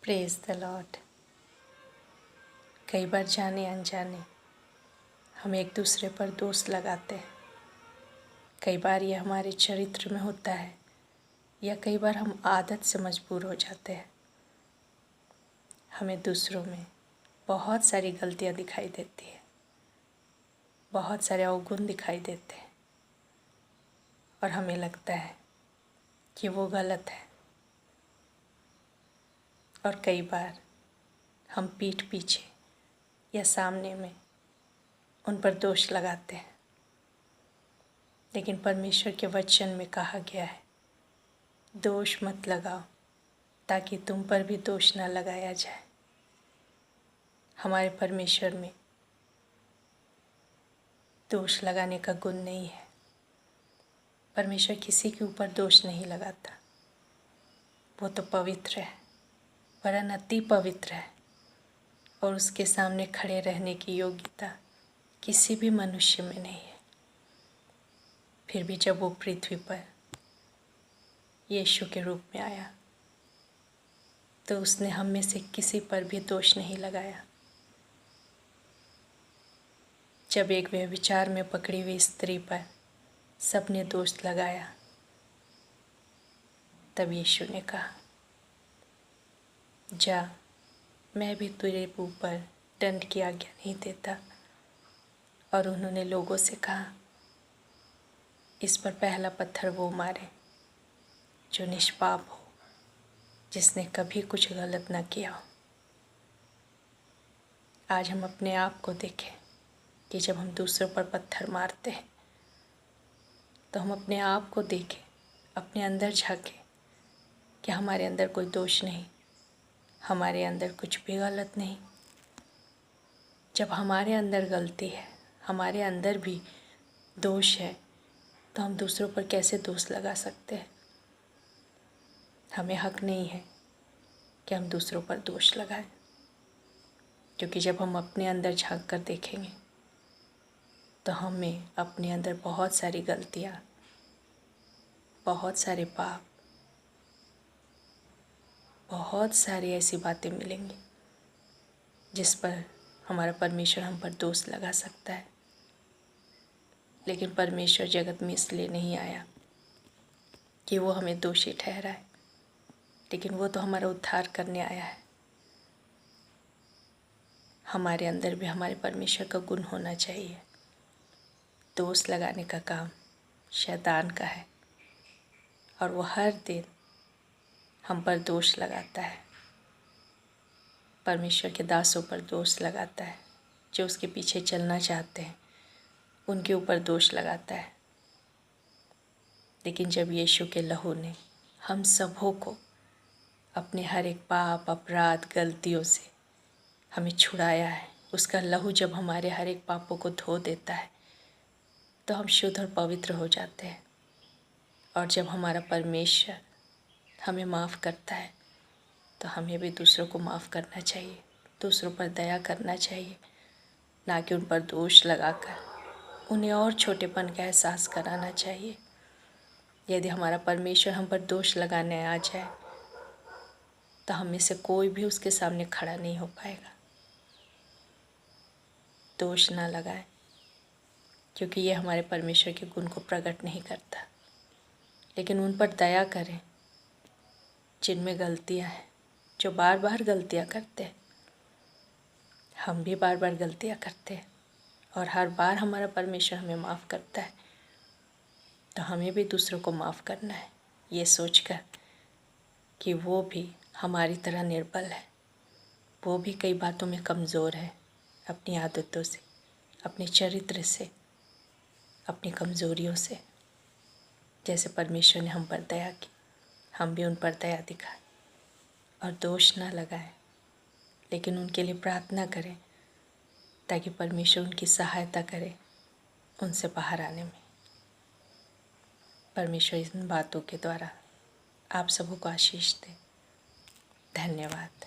Praise the Lord. कई बार जाने अनजाने हम एक दूसरे पर दोष लगाते हैं। कई बार यह हमारे चरित्र में होता है या कई बार हम आदत से मजबूर हो जाते हैं। हमें दूसरों में बहुत सारी गलतियां दिखाई देती है, बहुत सारे अवगुण दिखाई देते हैं और हमें लगता है कि वो गलत है। और कई बार हम पीठ पीछे या सामने में उन पर दोष लगाते हैं। लेकिन परमेश्वर के वचन में कहा गया है, दोष मत लगाओ ताकि तुम पर भी दोष न लगाया जाए। हमारे परमेश्वर में दोष लगाने का गुण नहीं है। परमेश्वर किसी के ऊपर दोष नहीं लगाता। वो तो पवित्र है, वरन अति पवित्र है और उसके सामने खड़े रहने की योग्यता किसी भी मनुष्य में नहीं है। फिर भी जब वो पृथ्वी पर यीशु के रूप में आया तो उसने हम में से किसी पर भी दोष नहीं लगाया। जब एक व्यभिचार में पकड़ी हुई स्त्री पर सबने दोष लगाया, तब यीशु ने कहा, जा, मैं भी तेरे ऊपर दंड की आज्ञा नहीं देता। और उन्होंने लोगों से कहा, इस पर पहला पत्थर वो मारे जो निष्पाप हो, जिसने कभी कुछ गलत न किया हो। आज हम अपने आप को देखें कि जब हम दूसरों पर पत्थर मारते हैं तो हम अपने आप को देखें, अपने अंदर झांकें कि हमारे अंदर कोई दोष नहीं, हमारे अंदर कुछ भी गलत नहीं। जब हमारे अंदर गलती है, हमारे अंदर भी दोष है, तो हम दूसरों पर कैसे दोष लगा सकते हैं? हमें हक नहीं है कि हम दूसरों पर दोष लगाएं, क्योंकि जब हम अपने अंदर झांक कर देखेंगे तो हमें अपने अंदर बहुत सारी गलतियां, बहुत सारे पाप, बहुत सारी ऐसी बातें मिलेंगी जिस पर हमारा परमेश्वर हम पर दोष लगा सकता है। लेकिन परमेश्वर जगत में इसलिए नहीं आया कि वो हमें दोषी ठहराए, लेकिन वो तो हमारा उद्धार करने आया है। हमारे अंदर भी हमारे परमेश्वर का गुण होना चाहिए। दोष लगाने का काम शैतान का है और वो हर दिन हम पर दोष लगाता है। परमेश्वर के दासों पर दोष लगाता है, जो उसके पीछे चलना चाहते हैं उनके ऊपर दोष लगाता है। लेकिन जब यीशु के लहू ने हम सबों को अपने हर एक पाप, अपराध, गलतियों से हमें छुड़ाया है, उसका लहू जब हमारे हर एक पापों को धो देता है तो हम शुद्ध और पवित्र हो जाते हैं। और जब हमारा परमेश्वर हमें माफ़ करता है तो हमें भी दूसरों को माफ़ करना चाहिए, दूसरों पर दया करना चाहिए, ना कि उन पर दोष लगाकर उन्हें और छोटेपन का एहसास कराना चाहिए। यदि हमारा परमेश्वर हम पर दोष लगाने आ जाए तो हम में से कोई भी उसके सामने खड़ा नहीं हो पाएगा। दोष ना लगाएं, क्योंकि ये हमारे परमेश्वर के गुण को प्रकट नहीं करता। लेकिन उन पर दया करें जिनमें गलतियां हैं, जो बार बार गलतियां करते हैं। हम भी बार बार गलतियां करते हैं और हर बार हमारा परमेश्वर हमें माफ़ करता है, तो हमें भी दूसरों को माफ़ करना है, ये सोचकर कि वो भी हमारी तरह निर्बल है, वो भी कई बातों में कमज़ोर है, अपनी आदतों से, अपने चरित्र से, अपनी कमज़ोरियों से। जैसे परमेश्वर ने हम पर दया की, हम भी उन पर दया दिखाएं और दोष ना लगाएं, लेकिन उनके लिए प्रार्थना करें ताकि परमेश्वर उनकी सहायता करे उनसे बाहर आने में। परमेश्वर इन बातों के द्वारा आप सबों को आशीष दे। धन्यवाद।